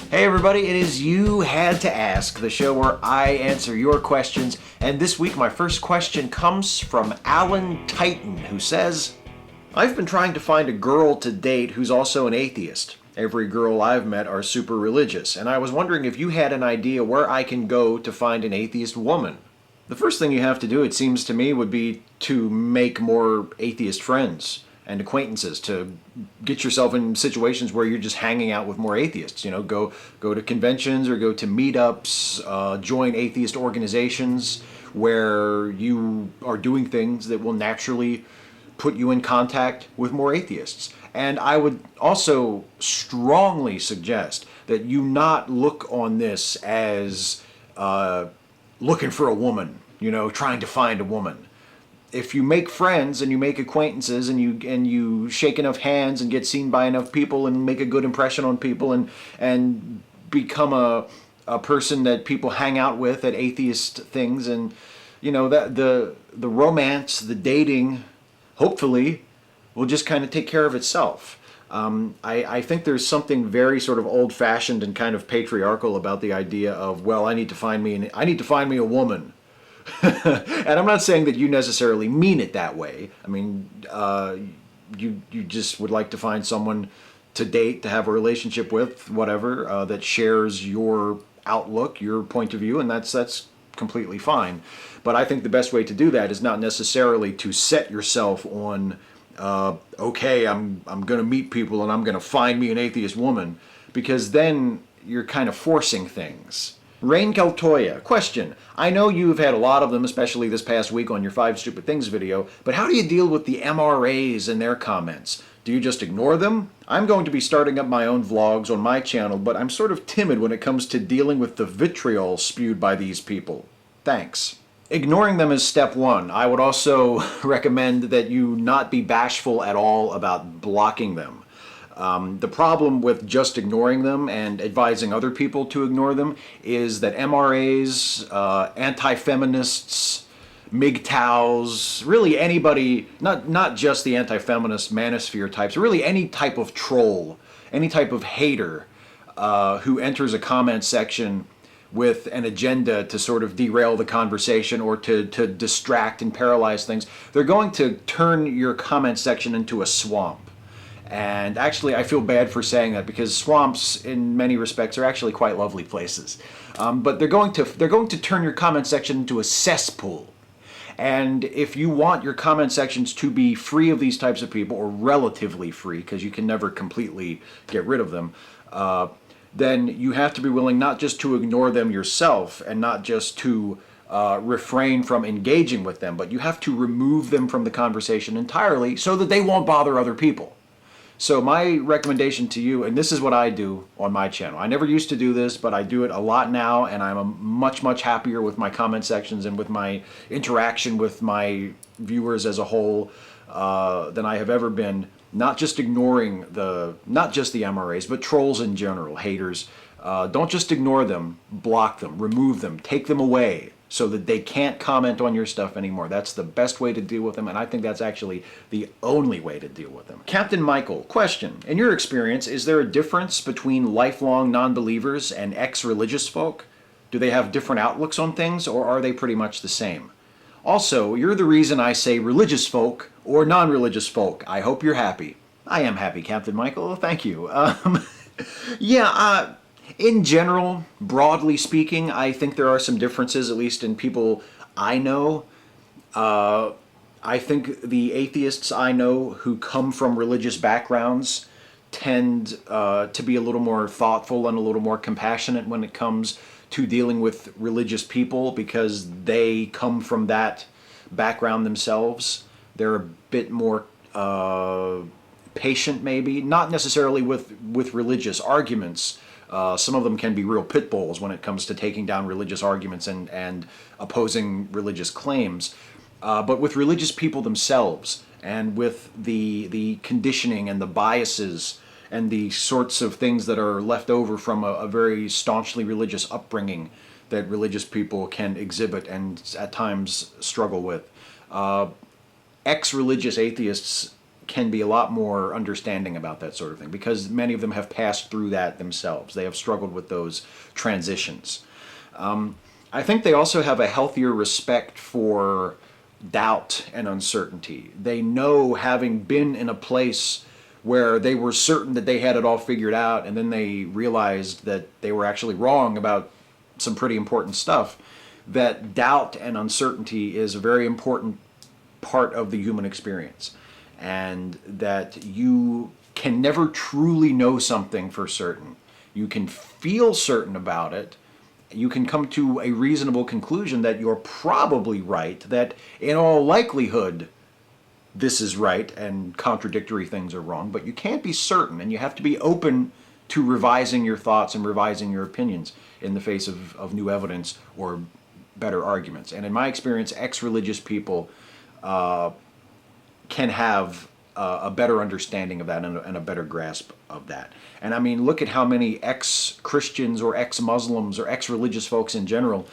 Hey everybody, it is You Had to Ask, the show where I answer your questions. And this week my first question comes from Alan Titan, who says, I've been trying to find a girl to date who's also an atheist. Every girl I've met are super religious, and I was wondering if you had an idea where I can go to find an atheist woman. The first thing you have to do, it seems to me, would be to make more atheist friends and acquaintances, to get yourself in situations where you're just hanging out with more atheists. You know, go to conventions or go to meetups, join atheist organizations where you are doing things that will naturally put you in contact with more atheists. And I would also strongly suggest that you not look on this as looking for a woman, you know, trying to find a woman. If you make friends and you make acquaintances and you shake enough hands and get seen by enough people and make a good impression on people and become a person that people hang out with at atheist things, and you know that the romance, the dating, hopefully will just kind of take care of itself. I think there's something very sort of old-fashioned and kind of patriarchal about the idea of, well, I need to find me a woman. And I'm not saying that you necessarily mean it that way. I mean, you just would like to find someone to date, to have a relationship with, whatever, that shares your outlook, your point of view, and that's completely fine. But I think the best way to do that is not necessarily to set yourself on, okay, I'm going to meet people and I'm going to find me an atheist woman, because then you're kind of forcing things. Rain Toya, question. I know you've had a lot of them, especially this past week on your 5 Stupid Things video, but how do you deal with the MRAs and their comments? Do you just ignore them? I'm going to be starting up my own vlogs on my channel, but I'm sort of timid when it comes to dealing with the vitriol spewed by these people. Thanks. Ignoring them is step one. I would also recommend that you not be bashful at all about blocking them. The problem with just ignoring them and advising other people to ignore them is that MRAs, anti-feminists, MGTOWs, really anybody, not just the anti-feminist manosphere types, really any type of troll, any type of hater who enters a comment section with an agenda to sort of derail the conversation or to distract and paralyze things, they're going to turn your comment section into a swamp. And actually, I feel bad for saying that, because swamps, in many respects, are actually quite lovely places. But they're going to turn your comment section into a cesspool. And if you want your comment sections to be free of these types of people, or relatively free, because you can never completely get rid of them, then you have to be willing not just to ignore them yourself and not just to refrain from engaging with them, but you have to remove them from the conversation entirely so that they won't bother other people. So my recommendation to you, and this is what I do on my channel. I never used to do this, but I do it a lot now, and I'm much, much happier with my comment sections and with my interaction with my viewers as a whole than I have ever been. Not just ignoring not just the MRAs, but trolls in general, haters. Don't just ignore them, block them, remove them, take them away so that they can't comment on your stuff anymore. That's the best way to deal with them, and I think that's actually the only way to deal with them. Captain Michael, question. In your experience, is there a difference between lifelong non-believers and ex-religious folk? Do they have different outlooks on things, or are they pretty much the same? Also, you're the reason I say religious folk or non-religious folk. I hope you're happy. I am happy, Captain Michael. Thank you. In general, broadly speaking, I think there are some differences, at least in people I know. I think the atheists I know who come from religious backgrounds tend to be a little more thoughtful and a little more compassionate when it comes to dealing with religious people, because they come from that background themselves. They're a bit more patient, maybe, not necessarily with religious arguments. Some of them can be real pit bulls when it comes to taking down religious arguments and opposing religious claims. But with religious people themselves, and with the conditioning and the biases and the sorts of things that are left over from a very staunchly religious upbringing that religious people can exhibit and at times struggle with. Ex-religious atheists can be a lot more understanding about that sort of thing, because many of them have passed through that themselves. They have struggled with those transitions. I think they also have a healthier respect for doubt and uncertainty. They know, having been in a place where they were certain that they had it all figured out, and then they realized that they were actually wrong about some pretty important stuff, that doubt and uncertainty is a very important part of the human experience, and that you can never truly know something for certain. You can feel certain about it. You can come to a reasonable conclusion that you're probably right, that in all likelihood this is right and contradictory things are wrong, but you can't be certain, and you have to be open to revising your thoughts and revising your opinions in the face of new evidence or better arguments. And in my experience, ex-religious people can have a better understanding of that and a better grasp of that. And I mean, look at how many ex-Christians or ex-Muslims or ex-religious folks in general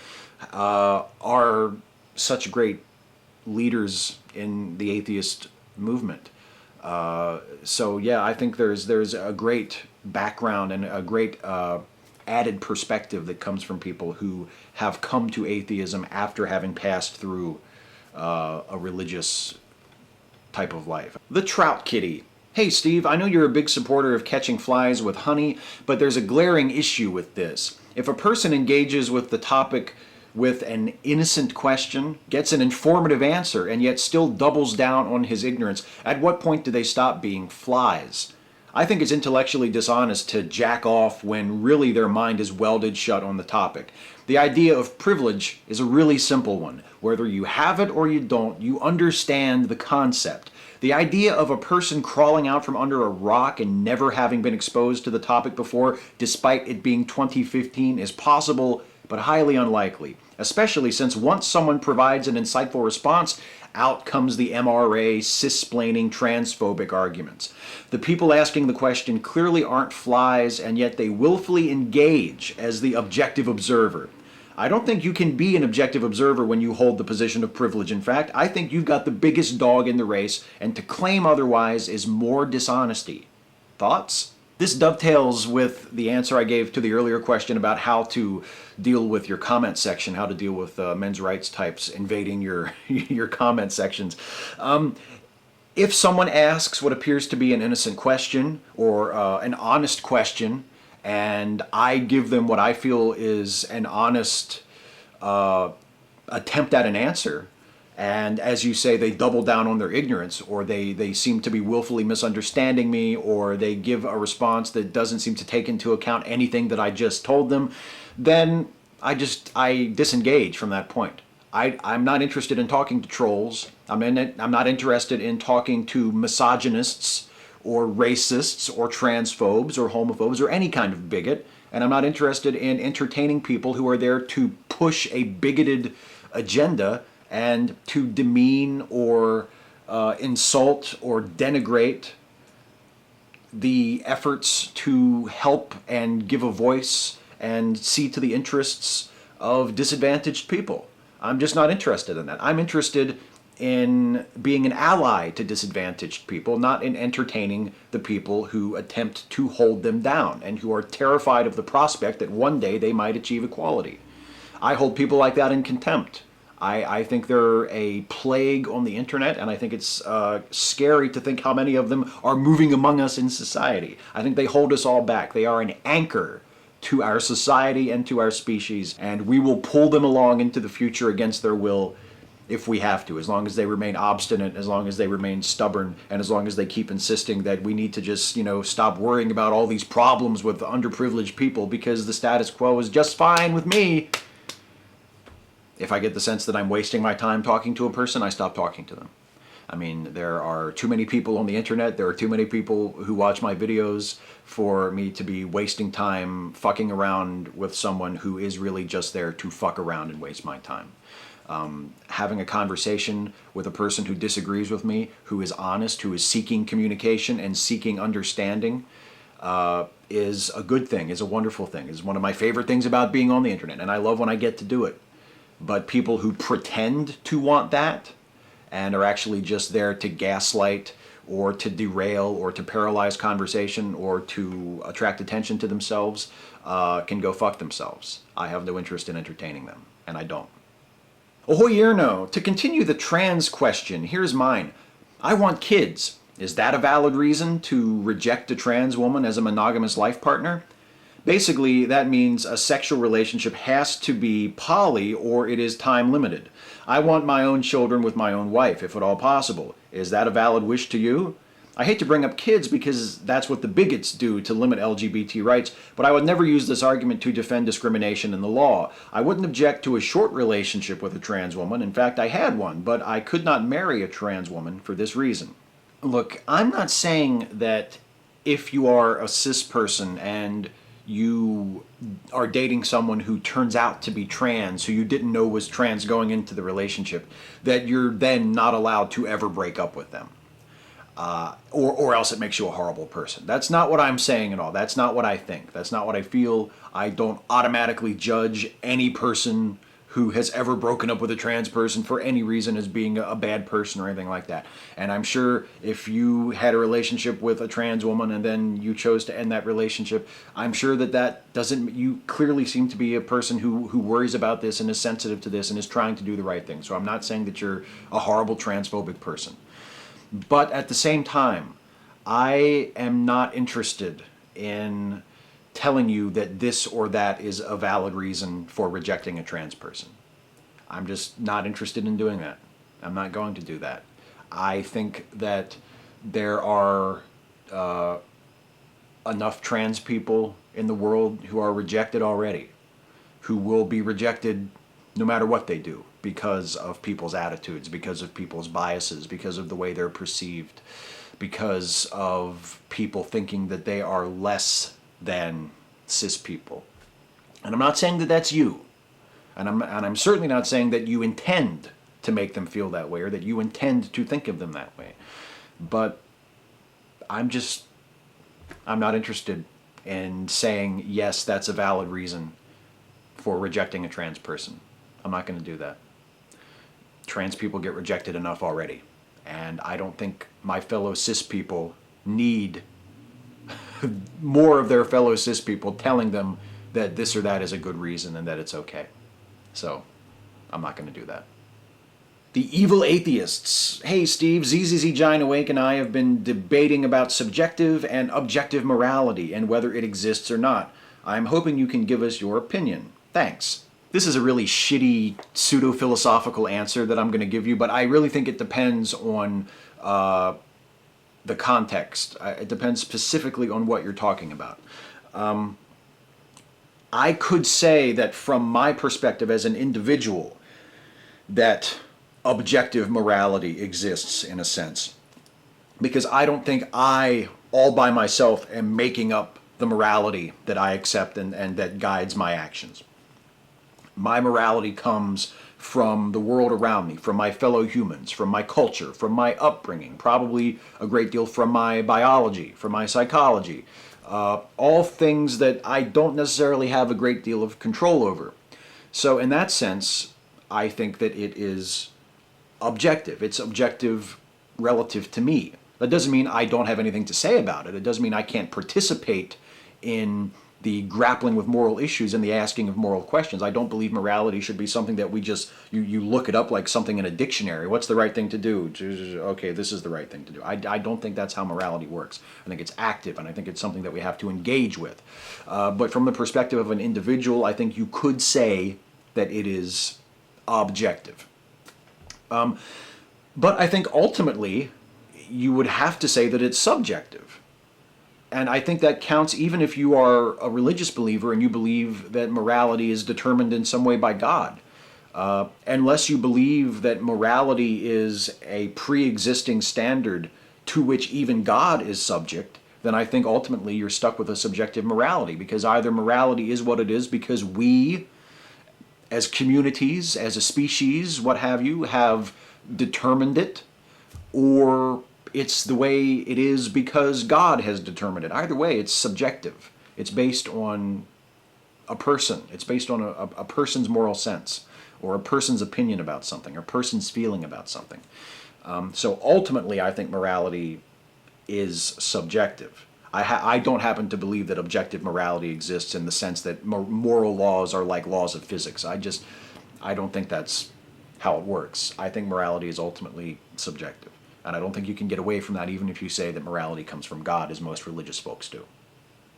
are such great leaders in the atheist movement. So yeah, I think there's a great background and a great added perspective that comes from people who have come to atheism after having passed through a religious type of life. The Trout Kitty. Hey Steve, I know you're a big supporter of catching flies with honey, but there's a glaring issue with this. If a person engages with the topic with an innocent question, gets an informative answer, and yet still doubles down on his ignorance, at what point do they stop being flies? I think it's intellectually dishonest to jack off when really their mind is welded shut on the topic. The idea of privilege is a really simple one. Whether you have it or you don't, you understand the concept. The idea of a person crawling out from under a rock and never having been exposed to the topic before, despite it being 2015, is possible but highly unlikely, especially since once someone provides an insightful response, out comes the MRA, cis-splaining, transphobic arguments. The people asking the question clearly aren't flies, and yet they willfully engage as the objective observer. I don't think you can be an objective observer when you hold the position of privilege. In fact, I think you've got the biggest dog in the race, and to claim otherwise is more dishonesty. Thoughts? This dovetails with the answer I gave to the earlier question about how to deal with your comment section, how to deal with men's rights types invading your your comment sections. If someone asks what appears to be an innocent question or an honest question, and I give them what I feel is an honest attempt at an answer, and as you say, they double down on their ignorance, or they seem to be willfully misunderstanding me, or they give a response that doesn't seem to take into account anything that I just told them, then I disengage from that point. I'm not interested in talking to trolls. I'm not interested in talking to misogynists or racists or transphobes or homophobes or any kind of bigot. And I'm not interested in entertaining people who are there to push a bigoted agenda and to demean or insult or denigrate the efforts to help and give a voice and see to the interests of disadvantaged people. I'm just not interested in that. I'm interested in being an ally to disadvantaged people, not in entertaining the people who attempt to hold them down and who are terrified of the prospect that one day they might achieve equality. I hold people like that in contempt. I think they're a plague on the internet, and I think it's scary to think how many of them are moving among us in society. I think they hold us all back. They are an anchor to our society and to our species, and we will pull them along into the future against their will if we have to, as long as they remain obstinate, as long as they remain stubborn, and as long as they keep insisting that we need to just, stop worrying about all these problems with underprivileged people because the status quo is just fine with me. If I get the sense that I'm wasting my time talking to a person, I stop talking to them. I mean, there are too many people on the internet, there are too many people who watch my videos for me to be wasting time fucking around with someone who is really just there to fuck around and waste my time. Having a conversation with a person who disagrees with me, who is honest, who is seeking communication and seeking understanding, is a good thing, is a wonderful thing, is one of my favorite things about being on the internet, and I love when I get to do it. But people who pretend to want that and are actually just there to gaslight or to derail or to paralyze conversation or to attract attention to themselves can go fuck themselves. I have no interest in entertaining them, and I don't. Ahoyerno, to continue the trans question, here's mine. I want kids. Is that a valid reason to reject a trans woman as a monogamous life partner? Basically, that means a sexual relationship has to be poly or it is time limited. I want my own children with my own wife, if at all possible. Is that a valid wish to you? I hate to bring up kids because that's what the bigots do to limit LGBT rights, but I would never use this argument to defend discrimination in the law. I wouldn't object to a short relationship with a trans woman. In fact, I had one, but I could not marry a trans woman for this reason. Look, I'm not saying that if you are a cis person and you are dating someone who turns out to be trans, who you didn't know was trans going into the relationship, that you're then not allowed to ever break up with them. Or else it makes you a horrible person. That's not what I'm saying at all. That's not what I think. That's not what I feel. I don't automatically judge any person who has ever broken up with a trans person for any reason as being a bad person or anything like that. And I'm sure if you had a relationship with a trans woman and then you chose to end that relationship, I'm sure that doesn't, you clearly seem to be a person who worries about this and is sensitive to this and is trying to do the right thing. So I'm not saying that you're a horrible transphobic person. But at the same time, I am not interested in telling you that this or that is a valid reason for rejecting a trans person. I'm just not interested in doing that. I'm not going to do that. I think that there are enough trans people in the world who are rejected already, who will be rejected no matter what they do because of people's attitudes, because of people's biases, because of the way they're perceived, because of people thinking that they are less than cis people. And I'm not saying that that's you. And I'm certainly not saying that you intend to make them feel that way or that you intend to think of them that way. But I'm not interested in saying, yes, that's a valid reason for rejecting a trans person. I'm not going to do that. Trans people get rejected enough already. And I don't think my fellow cis people need more of their fellow cis people telling them that this or that is a good reason and that it's okay. So, I'm not going to do that. The Evil Atheists. Hey Steve, ZZZ Giant Awake and I have been debating about subjective and objective morality and whether it exists or not. I'm hoping you can give us your opinion. Thanks. This is a really shitty pseudo-philosophical answer that I'm going to give you, but I really think it depends on the context. It depends specifically on what you're talking about. I could say that from my perspective as an individual, that objective morality exists in a sense. Because I don't think I, all by myself, am making up the morality that I accept and that guides my actions. My morality comes from the world around me, from my fellow humans, from my culture, from my upbringing, probably a great deal from my biology, from my psychology, all things that I don't necessarily have a great deal of control over. So in that sense, I think that it is objective. It's objective relative to me. That doesn't mean I don't have anything to say about it. It doesn't mean I can't participate in the grappling with moral issues and the asking of moral questions. I don't believe morality should be something that we just, you look it up like something in a dictionary. What's the right thing to do? Okay, this is the right thing to do. I don't think that's how morality works. I think it's active, and I think it's something that we have to engage with. But from the perspective of an individual, I think you could say that it is objective. But I think ultimately, you would have to say that it's subjective. And I think that counts even if you are a religious believer and you believe that morality is determined in some way by God. Unless you believe that morality is a pre-existing standard to which even God is subject, then I think ultimately you're stuck with a subjective morality, because either morality is what it is because we, as communities, as a species, what have you, have determined it, or it's the way it is because God has determined it. Either way, it's subjective. It's based on a person. It's based on a person's moral sense, or a person's opinion about something, or a person's feeling about something. So ultimately, I think morality is subjective. I don't happen to believe that objective morality exists in the sense that moral laws are like laws of physics. I don't think that's how it works. I think morality is ultimately subjective. And I don't think you can get away from that even if you say that morality comes from God, as most religious folks do.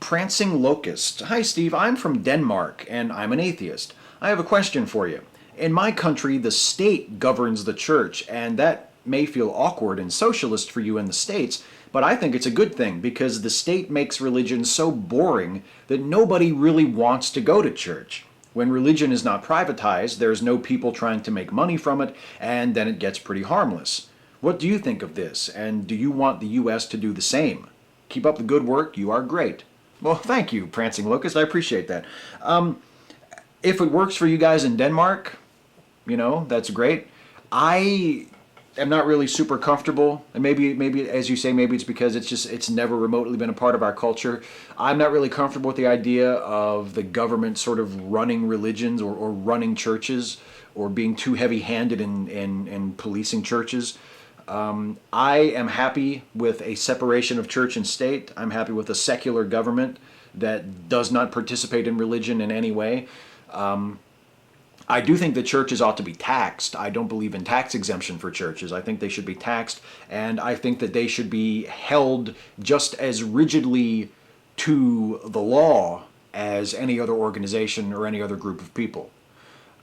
Prancing Locust. Hi, Steve. I'm from Denmark, and I'm an atheist. I have a question for you. In my country, the state governs the church, and that may feel awkward and socialist for you in the States, but I think it's a good thing because the state makes religion so boring that nobody really wants to go to church. When religion is not privatized, there's no people trying to make money from it, and then it gets pretty harmless. What do you think of this, and do you want the U.S. to do the same? Keep up the good work. You are great. Well, thank you, Prancing Locust. I appreciate that. If it works for you guys in Denmark, that's great. I am not really super comfortable, and maybe as you say, maybe it's because it's never remotely been a part of our culture. I'm not really comfortable with the idea of the government sort of running religions or running churches or being too heavy-handed in policing churches. I am happy with a separation of church and state. I'm happy with a secular government that does not participate in religion in any way. I do think that churches ought to be taxed. I don't believe in tax exemption for churches. I think they should be taxed, and I think that they should be held just as rigidly to the law as any other organization or any other group of people.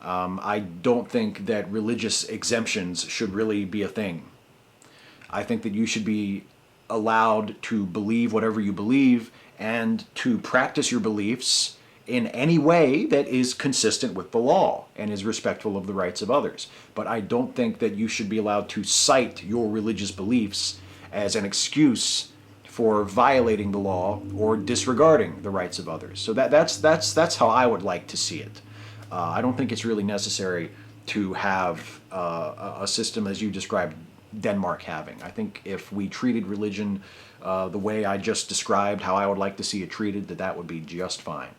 I don't think that religious exemptions should really be a thing. I think that you should be allowed to believe whatever you believe and to practice your beliefs in any way that is consistent with the law and is respectful of the rights of others. But I don't think that you should be allowed to cite your religious beliefs as an excuse for violating the law or disregarding the rights of others. So that's how I would like to see it. I don't think it's really necessary to have a system as you described Denmark having. I think if we treated religion the way I just described, how I would like to see it treated, that would be just fine.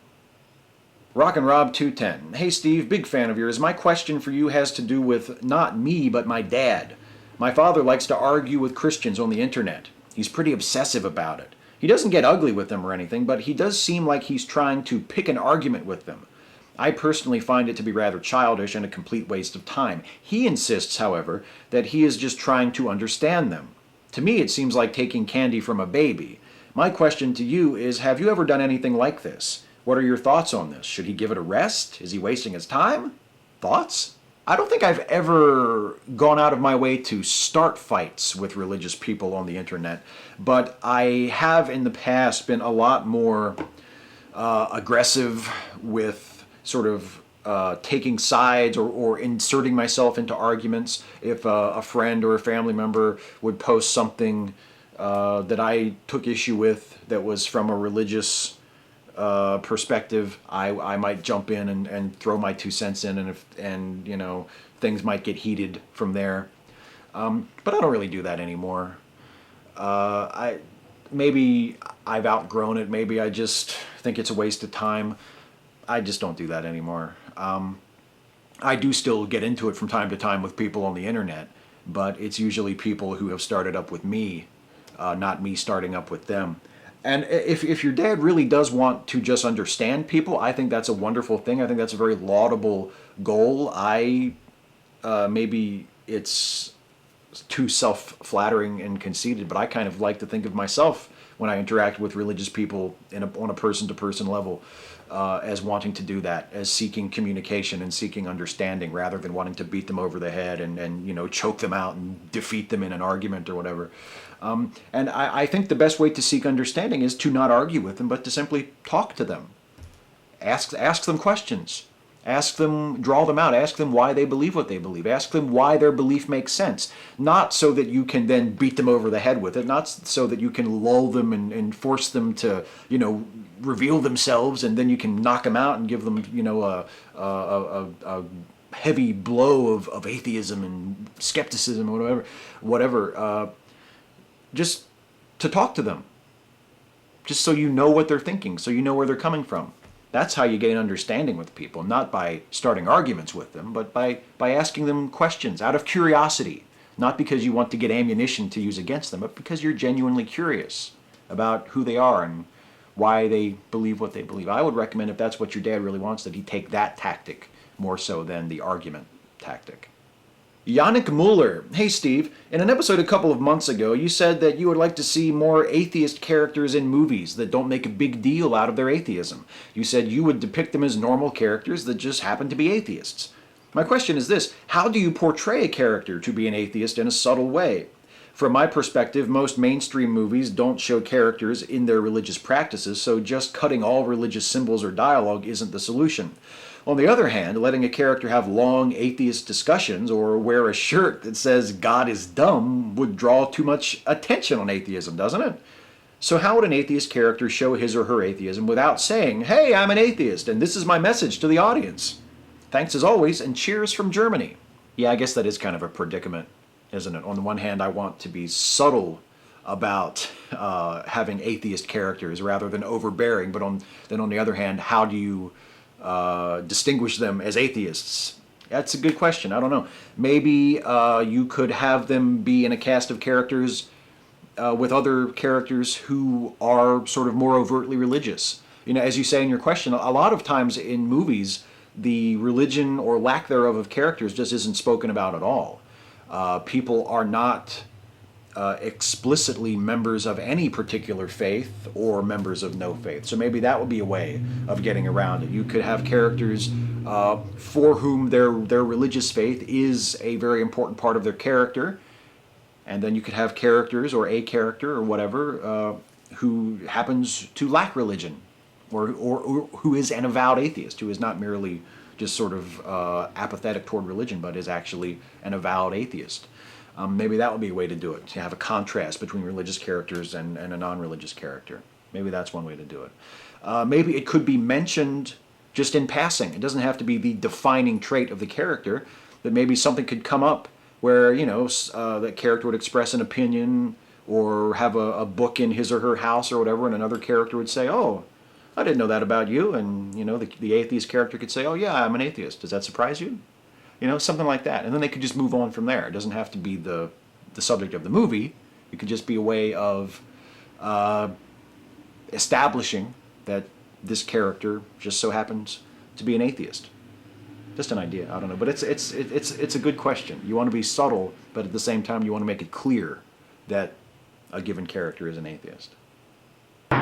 Rockin' Rob 210. Hey Steve, big fan of yours. My question for you has to do with not me, but my dad. My father likes to argue with Christians on the internet. He's pretty obsessive about it. He doesn't get ugly with them or anything, but he does seem like he's trying to pick an argument with them. I personally find it to be rather childish and a complete waste of time. He insists, however, that he is just trying to understand them. To me, it seems like taking candy from a baby. My question to you is, have you ever done anything like this? What are your thoughts on this? Should he give it a rest? Is he wasting his time? Thoughts? I don't think I've ever gone out of my way to start fights with religious people on the internet, but I have in the past been a lot more aggressive with sort of taking sides or inserting myself into arguments. If a friend or a family member would post something that I took issue with that was from a religious perspective, I might jump in and throw my 2 cents in, and things might get heated from there. But I don't really do that anymore. Maybe I've outgrown it. Maybe I just think it's a waste of time. I just don't do that anymore. I do still get into it from time to time with people on the internet, but it's usually people who have started up with me, not me starting up with them. And if your dad really does want to just understand people, I think that's a wonderful thing. I think that's a very laudable goal. Maybe it's too self-flattering and conceited, but I kind of like to think of myself when I interact with religious people on a person-to-person level as wanting to do that, as seeking communication and seeking understanding rather than wanting to beat them over the head and choke them out and defeat them in an argument or whatever. And I think the best way to seek understanding is to not argue with them, but to simply talk to them. Ask them questions. Ask them, draw them out. Ask them why they believe what they believe. Ask them why their belief makes sense. Not so that you can then beat them over the head with it. Not so that you can lull them and force them to, reveal themselves, and then you can knock them out and give them, a heavy blow of atheism and skepticism or whatever. Just to talk to them. Just so you know what they're thinking, so you know where they're coming from. That's how you gain understanding with people, not by starting arguments with them, but by asking them questions out of curiosity. Not because you want to get ammunition to use against them, but because you're genuinely curious about who they are and why they believe what they believe. I would recommend, if that's what your dad really wants, that he take that tactic more so than the argument tactic. Yannick Mueller. Hey Steve, in an episode a couple of months ago, you said that you would like to see more atheist characters in movies that don't make a big deal out of their atheism. You said you would depict them as normal characters that just happen to be atheists. My question is this: how do you portray a character to be an atheist in a subtle way? From my perspective, most mainstream movies don't show characters in their religious practices, so just cutting all religious symbols or dialogue isn't the solution. On the other hand, letting a character have long atheist discussions or wear a shirt that says God is dumb would draw too much attention on atheism, doesn't it? So how would an atheist character show his or her atheism without saying, "Hey, I'm an atheist, and this is my message to the audience"? Thanks as always, and cheers from Germany. Yeah, I guess that is kind of a predicament, isn't it? On the one hand, I want to be subtle about having atheist characters rather than overbearing, but on the other hand, how do you distinguish them as atheists? That's a good question. I don't know. Maybe you could have them be in a cast of characters with other characters who are sort of more overtly religious. You know, as you say in your question, a lot of times in movies, the religion or lack thereof of characters just isn't spoken about at all. People are not explicitly members of any particular faith or members of no faith. So maybe that would be a way of getting around it. You could have characters for whom their religious faith is a very important part of their character, and then you could have characters or a character or whatever who happens to lack religion or who is an avowed atheist, who is not merely just sort of apathetic toward religion, but is actually an avowed atheist. Maybe that would be a way to do it, to have a contrast between religious characters and a non-religious character. Maybe that's one way to do it. Maybe it could be mentioned just in passing. It doesn't have to be the defining trait of the character, but maybe something could come up where, you know, that character would express an opinion or have a book in his or her house or whatever, and another character would say, "Oh, I didn't know that about you." And, you know, the atheist character could say, "Oh yeah, I'm an atheist. Does that surprise you?" You know, something like that. And then they could just move on from there. It doesn't have to be the subject of the movie. It could just be a way of establishing that this character just so happens to be an atheist. Just an idea. I don't know. But it's a good question. You want to be subtle, but at the same time you want to make it clear that a given character is an atheist. If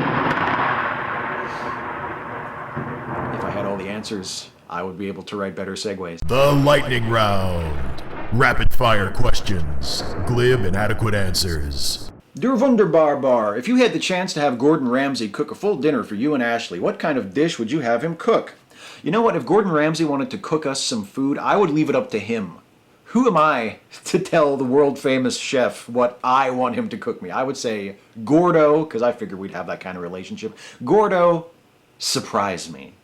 I had all the answers, I would be able to write better segues. The lightning round. Rapid fire questions. Glib and adequate answers. Der Wunderbar Bar. If you had the chance to have Gordon Ramsay cook a full dinner for you and Ashley, what kind of dish would you have him cook? You know what? If Gordon Ramsay wanted to cook us some food, I would leave it up to him. Who am I to tell the world-famous chef what I want him to cook me? I would say, Gordo, because I figured we'd have that kind of relationship. Gordo, surprise me.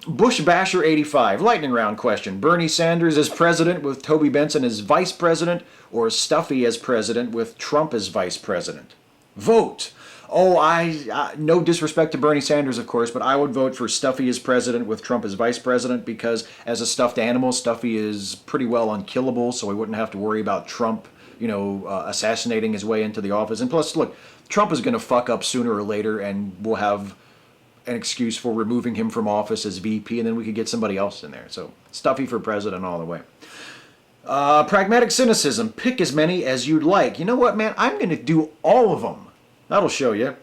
Bush Basher 85, lightning round question. Bernie Sanders as president with Toby Benson as vice president, or Stuffy as president with Trump as vice president? Vote. Oh, no disrespect to Bernie Sanders, of course, but I would vote for Stuffy as president with Trump as vice president, because as a stuffed animal, Stuffy is pretty well unkillable, so we wouldn't have to worry about Trump, assassinating his way into the office. And plus, look, Trump is going to fuck up sooner or later, and we'll have an excuse for removing him from office as VP, and then we could get somebody else in there. So Stuffy for president all the way. Pragmatic cynicism. Pick as many as you'd like. You know what, man? I'm going to do all of them. That'll show you.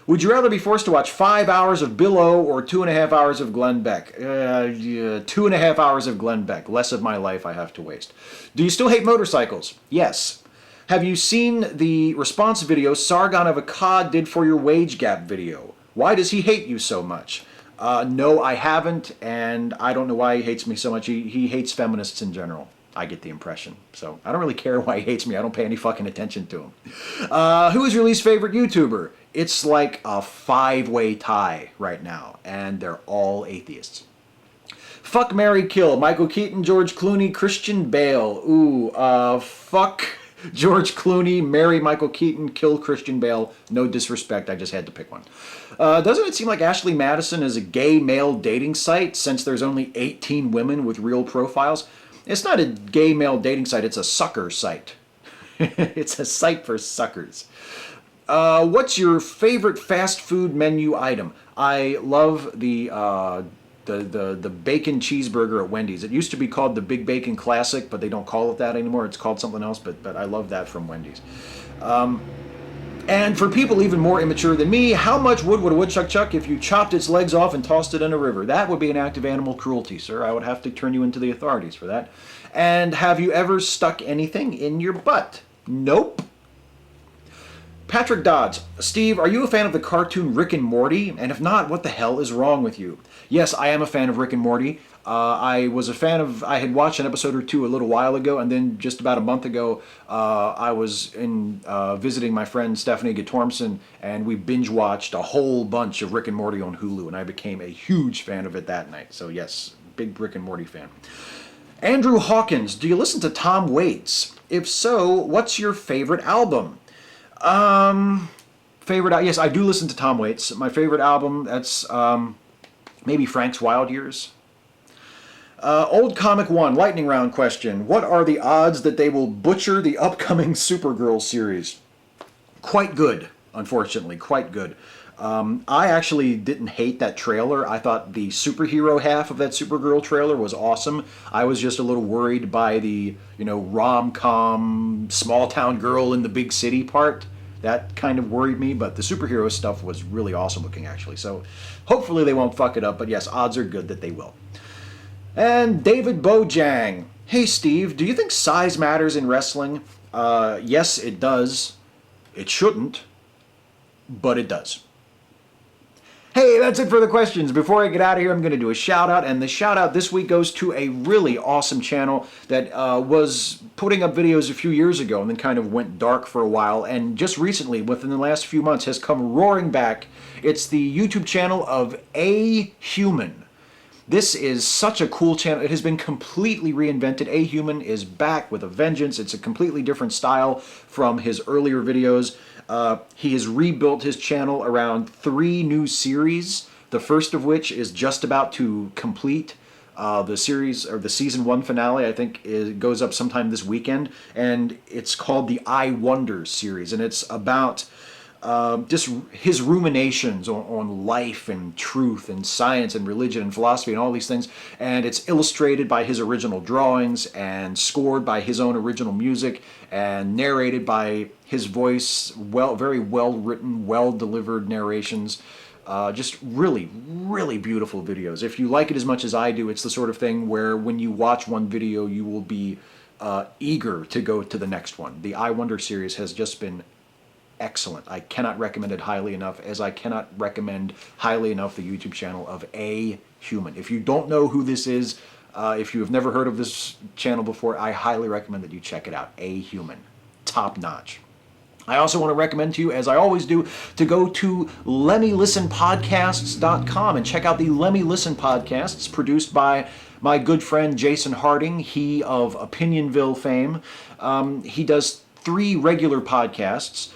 Would you rather be forced to watch 5 hours of Bill O or 2.5 hours of Glenn Beck? 2.5 hours of Glenn Beck. Less of my life I have to waste. Do you still hate motorcycles? Yes. Have you seen the response video Sargon of Akkad did for your wage gap video? Why does he hate you so much? No, I haven't, and I don't know why he hates me so much. He hates feminists in general. I get the impression. So I don't really care why he hates me. I don't pay any fucking attention to him. Who is your least favorite YouTuber? It's like a 5-way tie right now, and they're all atheists. Fuck, marry, kill. Michael Keaton, George Clooney, Christian Bale. Ooh, fuck George Clooney, marry Michael Keaton, kill Christian Bale. No disrespect, I just had to pick one. Doesn't it seem like Ashley Madison is a gay male dating site, since there's only 18 women with real profiles? It's not a gay male dating site, it's a sucker site. It's a site for suckers. What's your favorite fast food menu item? I love the bacon cheeseburger at Wendy's. It used to be called the Big Bacon Classic, but they don't call it that anymore. It's called something else, but I love that from Wendy's. And for people even more immature than me, how much wood would a woodchuck chuck if you chopped its legs off and tossed it in a river? That would be an act of animal cruelty, sir. I would have to turn you into the authorities for that. And have you ever stuck anything in your butt? Nope. Patrick Dodds, Steve, are you a fan of the cartoon Rick and Morty? And if not, what the hell is wrong with you? Yes, I am a fan of Rick and Morty. I had watched an episode or two a little while ago, and then just about a month ago, I was visiting my friend Stephanie Gatormson, and we binge watched a whole bunch of Rick and Morty on Hulu, and I became a huge fan of it that night. So yes, big Rick and Morty fan. Andrew Hawkins, do you listen to Tom Waits? If so, what's your favorite album? Yes, I do listen to Tom Waits. My favorite album, that's maybe Frank's Wild Years. Old Comic One, lightning round question. What are the odds that they will butcher the upcoming Supergirl series? Quite good, unfortunately, quite good. I actually didn't hate that trailer. I thought the superhero half of that Supergirl trailer was awesome. I was just a little worried by the, rom-com, small-town girl in the big city part. That kind of worried me, but the superhero stuff was really awesome looking, actually. So hopefully they won't fuck it up, but yes, odds are good that they will. And David Bojang. Hey, Steve, do you think size matters in wrestling? Yes, it does. It shouldn't, but it does. Hey, that's it for the questions. Before I get out of here, I'm going to do a shout out, and the shout out this week goes to a really awesome channel that was putting up videos a few years ago and then kind of went dark for a while, and just recently, within the last few months, has come roaring back. It's the YouTube channel of Hughman. This is such a cool channel. It has been completely reinvented. Hughman is back with a vengeance. It's a completely different style from his earlier videos. He has rebuilt his channel around 3 new series, the first of which is just about to complete. The series, or the season 1 finale, I think, goes up sometime this weekend, and it's called the I Wonder series, and it's about just his ruminations on life and truth and science and religion and philosophy and all these things. And it's illustrated by his original drawings and scored by his own original music and narrated by his voice. Very well written, well delivered narrations. Just really, really beautiful videos. If you like it as much as I do, it's the sort of thing where when you watch one video, you will be eager to go to the next one. The I Wonder series has just been excellent. I cannot recommend it highly enough, as I cannot recommend highly enough the YouTube channel of Hughman. If you don't know who this is, if you have never heard of this channel before, I highly recommend that you check it out. Hughman. Top notch. I also want to recommend to you, as I always do, to go to LemmeListenPodcasts.com and check out the Lemme Listen podcasts produced by my good friend Jason Harding, he of Opinionville fame. He does 3 regular podcasts.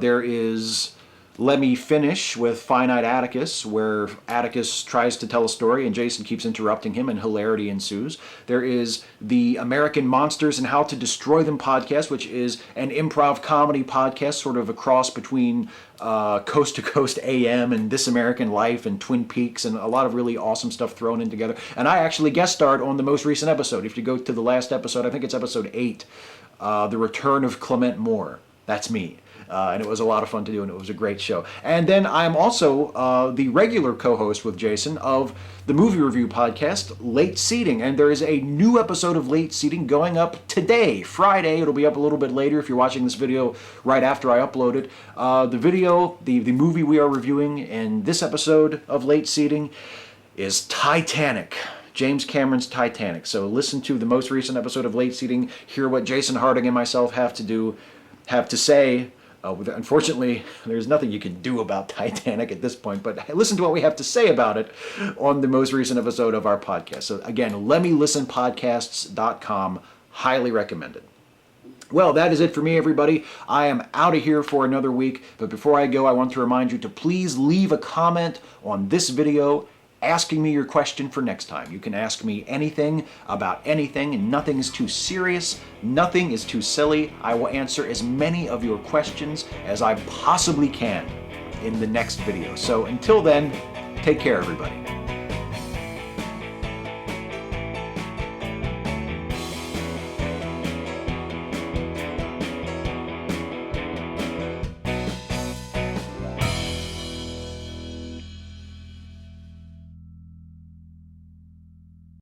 There is Lemme Finish with Finite Atticus, where Atticus tries to tell a story and Jason keeps interrupting him and hilarity ensues. There is the American Monsters and How to Destroy Them podcast, which is an improv comedy podcast, sort of a cross between Coast to Coast AM and This American Life and Twin Peaks, and a lot of really awesome stuff thrown in together. And I actually guest starred on the most recent episode. If you go to the last episode, I think it's episode 8, The Return of Clement Moore. That's me. And it was a lot of fun to do, and it was a great show. And then I'm also the regular co-host with Jason of the movie review podcast, Late Seating. And there is a new episode of Late Seating going up today, Friday. It'll be up a little bit later if you're watching this video right after I upload it. The movie we are reviewing in this episode of Late Seating is Titanic. James Cameron's Titanic. So listen to the most recent episode of Late Seating, hear what Jason Harding and myself have to say. Unfortunately, there's nothing you can do about Titanic at this point, but listen to what we have to say about it on the most recent episode of our podcast. So again, LemmeListenPodcasts.com, highly recommended. Well, that is it for me, everybody. I am out of here for another week, but before I go, I want to remind you to please leave a comment on this video asking me your question for next time. You can ask me anything about anything, and nothing is too serious, nothing is too silly. I will answer as many of your questions as I possibly can in the next video. So until then, take care, everybody.